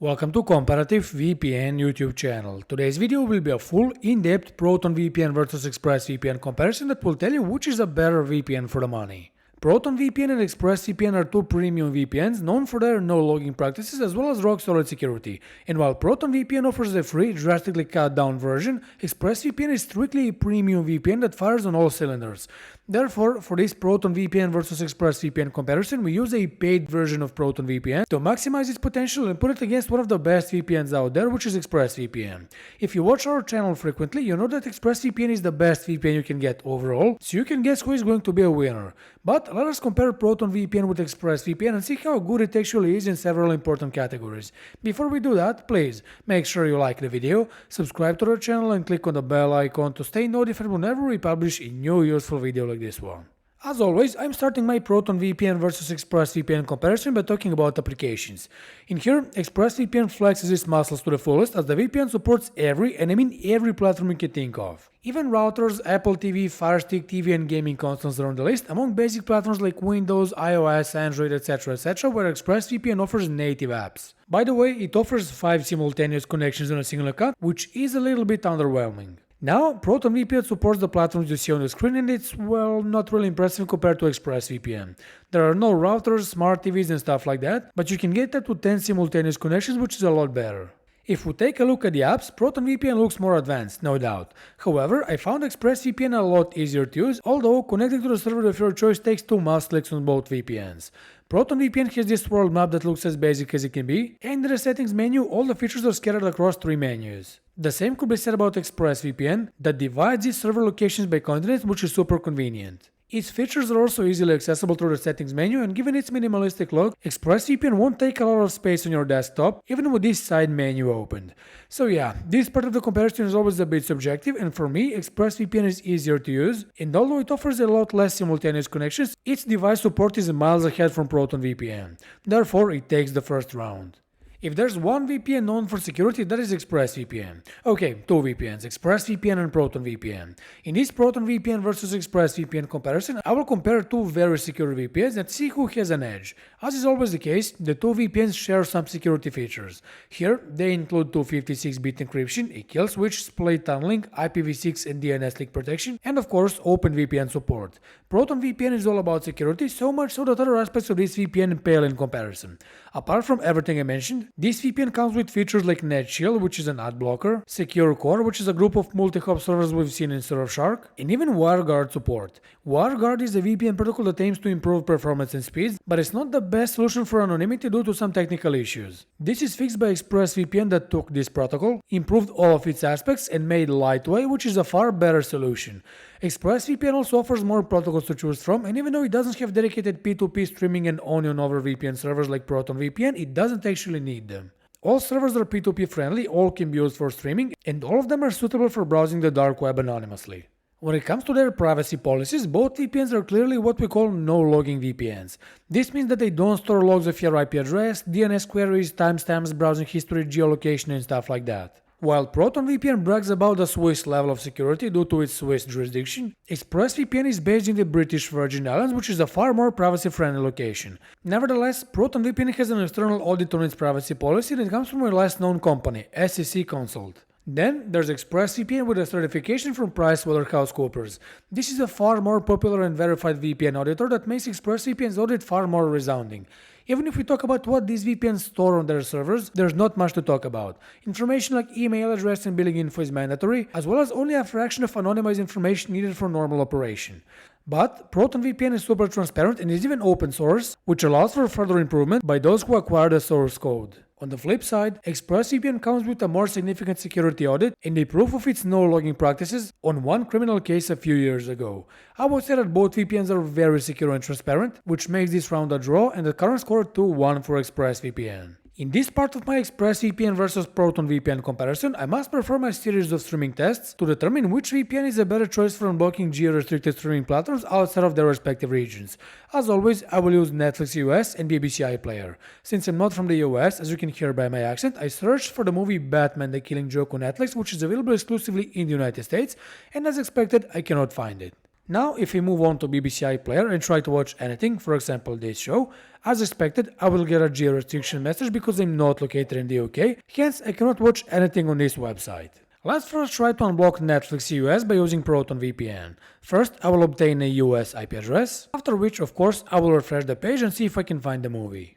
Welcome to Comparative VPN YouTube channel. Today's video will be a full, in-depth ProtonVPN versus ExpressVPN comparison that will tell you which is a better VPN for the money. ProtonVPN and ExpressVPN are two premium VPNs known for their no-logging practices as well as rock-solid security. And while ProtonVPN offers a free, drastically cut-down version, ExpressVPN is strictly a premium VPN that fires on all cylinders. Therefore, for this ProtonVPN versus ExpressVPN comparison, we use a paid version of ProtonVPN to maximize its potential and put it against one of the best VPNs out there, which is ExpressVPN. If you watch our channel frequently, you know that ExpressVPN is the best VPN you can get overall, so you can guess who is going to be a winner. But let us compare ProtonVPN with ExpressVPN and see how good it actually is in several important categories. Before we do that, please make sure you like the video, subscribe to our channel and click on the bell icon to stay notified whenever we publish a new useful video like this one. As always, I'm starting my ProtonVPN versus ExpressVPN comparison by talking about applications. In here, ExpressVPN flexes its muscles to the fullest as the VPN supports every, and I mean every platform you can think of. Even routers, Apple TV, Fire Stick TV and gaming consoles are on the list, among basic platforms like Windows, iOS, Android, etc, where ExpressVPN offers native apps. By the way, it offers 5 simultaneous connections on a single account, which is a little bit underwhelming. Now, ProtonVPN supports the platforms you see on the screen and it's, well, not really impressive compared to ExpressVPN. There are no routers, smart TVs and stuff like that, but you can get up to 10 simultaneous connections, which is a lot better. If we take a look at the apps, ProtonVPN looks more advanced, no doubt. However, I found ExpressVPN a lot easier to use, although connecting to the server of your choice takes 2 mouse clicks on both VPNs. ProtonVPN has this world map that looks as basic as it can be, and in the settings menu, all the features are scattered across 3 menus. The same could be said about ExpressVPN, that divides its server locations by continent, which is super convenient. Its features are also easily accessible through the settings menu, and given its minimalistic look, ExpressVPN won't take a lot of space on your desktop, even with this side menu opened. So yeah, this part of the comparison is always a bit subjective, and for me, ExpressVPN is easier to use, and although it offers a lot less simultaneous connections, its device support is miles ahead from ProtonVPN. Therefore, it takes the first round. If there's one VPN known for security, that is ExpressVPN. Okay, 2 VPNs, ExpressVPN and ProtonVPN. In this ProtonVPN versus ExpressVPN comparison, I will compare 2 very secure VPNs and see who has an edge. As is always the case, the 2 VPNs share some security features. Here, they include 256-bit encryption, a kill switch, split tunneling, IPv6 and DNS leak protection, and of course, OpenVPN support. ProtonVPN is all about security, so much so that other aspects of this VPN pale in comparison. Apart from everything I mentioned, this VPN comes with features like NetShield, which is an ad blocker, Secure Core, which is a group of multi-hop servers we've seen in Surfshark, and even WireGuard support. WireGuard is a VPN protocol that aims to improve performance and speed, but it's not the best solution for anonymity due to some technical issues. This is fixed by ExpressVPN that took this protocol, improved all of its aspects, and made lightweight, which is a far better solution. ExpressVPN also offers more protocols to choose from, and even though it doesn't have dedicated P2P streaming and onion over VPN servers like ProtonVPN, it doesn't actually need them. All servers are P2P friendly, all can be used for streaming, and all of them are suitable for browsing the dark web anonymously. When it comes to their privacy policies, both VPNs are clearly what we call no-logging VPNs. This means that they don't store logs of your IP address, DNS queries, timestamps, browsing history, geolocation and stuff like that. While ProtonVPN brags about the Swiss level of security due to its Swiss jurisdiction, ExpressVPN is based in the British Virgin Islands, which is a far more privacy-friendly location. Nevertheless, ProtonVPN has an external audit on its privacy policy that comes from a less-known company, SEC Consult. Then there's ExpressVPN with a certification from PricewaterhouseCoopers. This is a far more popular and verified VPN auditor that makes ExpressVPN's audit far more resounding. Even if we talk about what these VPNs store on their servers, there's not much to talk about. Information like email address and billing info is mandatory, as well as only a fraction of anonymized information needed for normal operation. But ProtonVPN is super transparent and is even open source, which allows for further improvement by those who acquire the source code. On the flip side, ExpressVPN comes with a more significant security audit and a proof of its no-logging practices on one criminal case a few years ago. I would say that both VPNs are very secure and transparent, which makes this round a draw and the current score 2-1 for ExpressVPN. In this part of my ExpressVPN versus ProtonVPN comparison, I must perform a series of streaming tests to determine which VPN is a better choice for unblocking geo-restricted streaming platforms outside of their respective regions. As always, I will use Netflix US and BBC iPlayer. Since I'm not from the US, as you can hear by my accent, I searched for the movie Batman: The Killing Joke on Netflix, which is available exclusively in the United States, and as expected, I cannot find it. Now if we move on to BBC iPlayer and try to watch anything, for example this show, as expected I will get a geo restriction message because I'm not located in the UK, hence I cannot watch anything on this website. Let's first try to unblock Netflix US by using ProtonVPN. First I will obtain a US IP address, after which of course I will refresh the page and see if I can find the movie.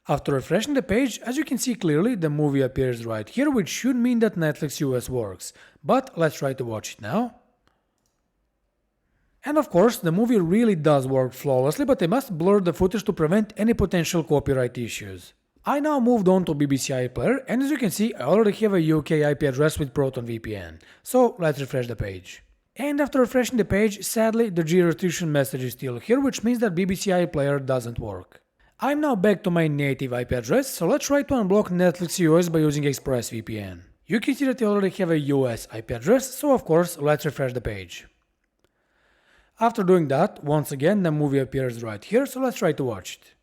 After refreshing the page, as you can see clearly, the movie appears right here, which should mean that Netflix US works. But let's try to watch it now. And of course, the movie really does work flawlessly, but I must blur the footage to prevent any potential copyright issues. I now moved on to BBC iPlayer, and as you can see, I already have a UK IP address with ProtonVPN. So let's refresh the page. And after refreshing the page, sadly, the geo restriction message is still here, which means that BBC iPlayer doesn't work. I'm now back to my native IP address, so let's try to unblock Netflix US by using ExpressVPN. You can see that I already have a US IP address, so of course let's refresh the page. After doing that, once again the movie appears right here, so let's try to watch it.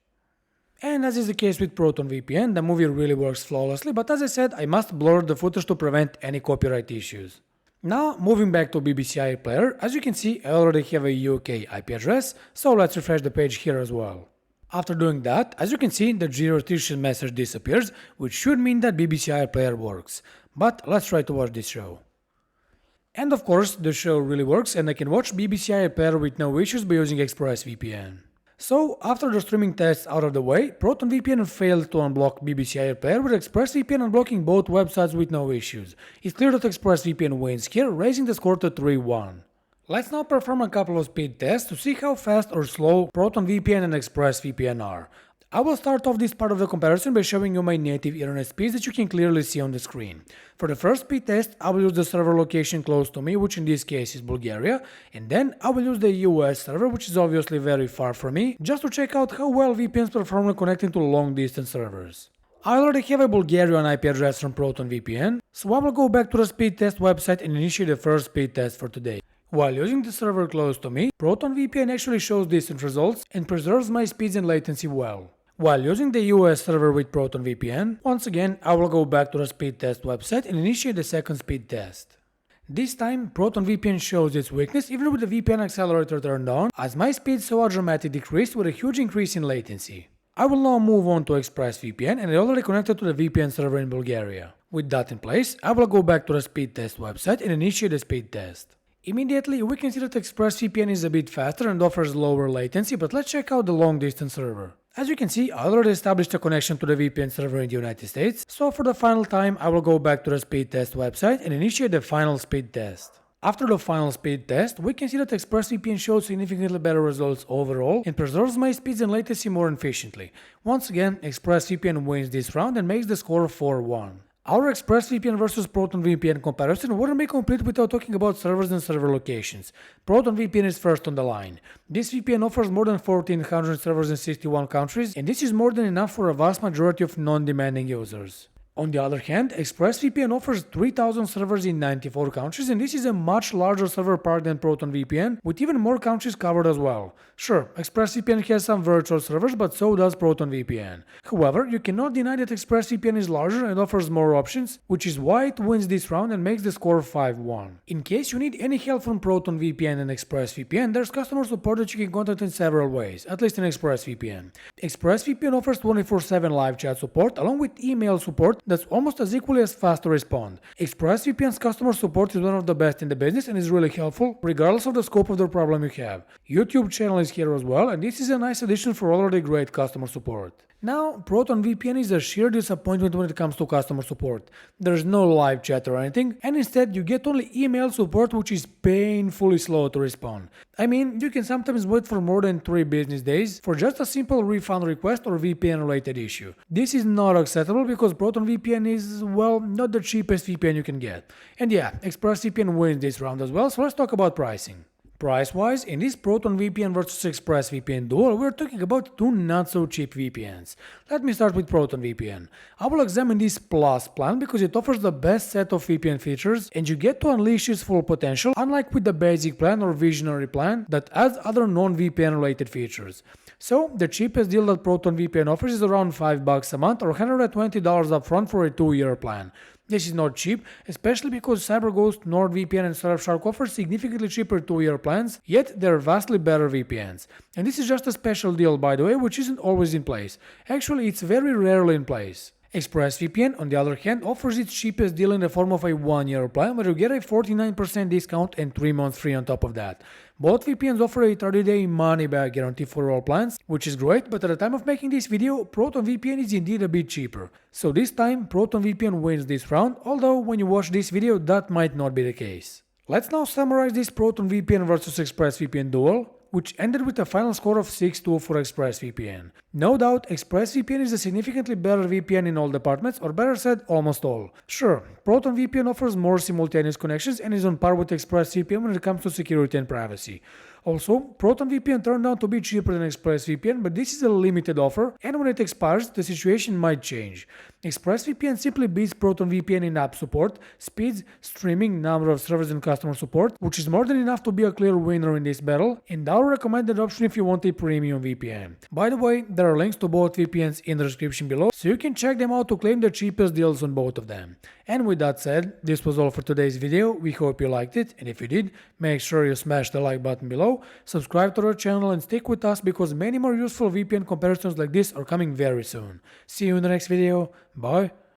And as is the case with ProtonVPN, the movie really works flawlessly, but as I said, I must blur the footage to prevent any copyright issues. Now, moving back to BBC iPlayer, as you can see I already have a UK IP address, so let's refresh the page here as well. After doing that, as you can see, the geo restriction message disappears, which should mean that BBC iPlayer works. But let's try to watch this show. And of course, the show really works and I can watch BBC iPlayer with no issues by using ExpressVPN. So, after the streaming tests out of the way, ProtonVPN failed to unblock BBC iPlayer with ExpressVPN unblocking both websites with no issues. It's clear that ExpressVPN wins here, raising the score to 3-1. Let's now perform a couple of speed tests to see how fast or slow ProtonVPN and ExpressVPN are. I will start off this part of the comparison by showing you my native internet speeds that you can clearly see on the screen. For the first speed test, I will use the server location close to me, which in this case is Bulgaria, and then I will use the US server, which is obviously very far from me, just to check out how well VPNs perform when connecting to long-distance servers. I already have a Bulgarian IP address from ProtonVPN, so I will go back to the speed test website and initiate the first speed test for today. While using the server close to me, ProtonVPN actually shows decent results and preserves my speeds and latency well. While using the US server with ProtonVPN, once again I will go back to the speed test website and initiate the second speed test. This time ProtonVPN shows its weakness even with the VPN accelerator turned on, as my speed saw a dramatic decrease with a huge increase in latency. I will now move on to ExpressVPN and I already connected to the VPN server in Bulgaria. With that in place, I will go back to the speed test website and initiate the speed test. Immediately, we can see that ExpressVPN is a bit faster and offers lower latency, but let's check out the long-distance server. As you can see, I already established a connection to the VPN server in the United States, so for the final time I will go back to the speed test website and initiate the final speed test. After the final speed test, we can see that ExpressVPN shows significantly better results overall and preserves my speeds and latency more efficiently. Once again, ExpressVPN wins this round and makes the score 4-1. Our ExpressVPN versus ProtonVPN comparison wouldn't be complete without talking about servers and server locations. ProtonVPN is first on the line. This VPN offers more than 1400 servers in 61 countries, and this is more than enough for a vast majority of non-demanding users. On the other hand, ExpressVPN offers 3000 servers in 94 countries, and this is a much larger server park than ProtonVPN, with even more countries covered as well. Sure, ExpressVPN has some virtual servers, but so does ProtonVPN. However, you cannot deny that ExpressVPN is larger and offers more options, which is why it wins this round and makes the score 5-1. In case you need any help from ProtonVPN and ExpressVPN, there's customer support that you can contact in several ways, at least in ExpressVPN. ExpressVPN offers 24/7 live chat support along with email support that's almost as equally as fast to respond. ExpressVPN's customer support is one of the best in the business and is really helpful, regardless of the scope of the problem you have. YouTube channel is here as well, and this is a nice addition for already great customer support. Now, ProtonVPN is a sheer disappointment when it comes to customer support. There's no live chat or anything, and instead you get only email support, which is painfully slow to respond. I mean, you can sometimes wait for more than 3 business days for just a simple refund request or VPN related issue. This is not acceptable because ProtonVPN is, well, not the cheapest VPN you can get. And yeah, ExpressVPN wins this round as well, so let's talk about pricing. Price-wise, in this ProtonVPN versus ExpressVPN duel, we're talking about 2 not-so-cheap VPNs. Let me start with ProtonVPN. I will examine this Plus plan because it offers the best set of VPN features and you get to unleash its full potential, unlike with the basic plan or visionary plan that adds other non-VPN related features. So, the cheapest deal that ProtonVPN offers is around $5 a month or $120 upfront for a 2-year plan. This is not cheap, especially because CyberGhost, NordVPN and Surfshark offer significantly cheaper 2-year plans, yet they're vastly better VPNs. And this is just a special deal, by the way, which isn't always in place. Actually, it's very rarely in place. ExpressVPN, on the other hand, offers its cheapest deal in the form of a 1-year plan where you get a 49% discount and 3 months free on top of that. Both VPNs offer a 30-day money-back guarantee for all plans, which is great, but at the time of making this video, ProtonVPN is indeed a bit cheaper. So this time, ProtonVPN wins this round, although when you watch this video, that might not be the case. Let's now summarize this ProtonVPN versus ExpressVPN duel, which ended with a final score of 6-2 for ExpressVPN. No doubt, ExpressVPN is a significantly better VPN in all departments, or better said, almost all. Sure, ProtonVPN offers more simultaneous connections and is on par with ExpressVPN when it comes to security and privacy. Also, ProtonVPN turned out to be cheaper than ExpressVPN, but this is a limited offer, and when it expires, the situation might change. ExpressVPN simply beats ProtonVPN in app support, speeds, streaming, number of servers and customer support, which is more than enough to be a clear winner in this battle, and our recommended option if you want a premium VPN. By the way, there are links to both VPNs in the description below, so you can check them out to claim the cheapest deals on both of them. And with that said, this was all for today's video. We hope you liked it, and if you did, make sure you smash the like button below, subscribe to our channel and stick with us because many more useful VPN comparisons like this are coming very soon. See you in the next video. Bye.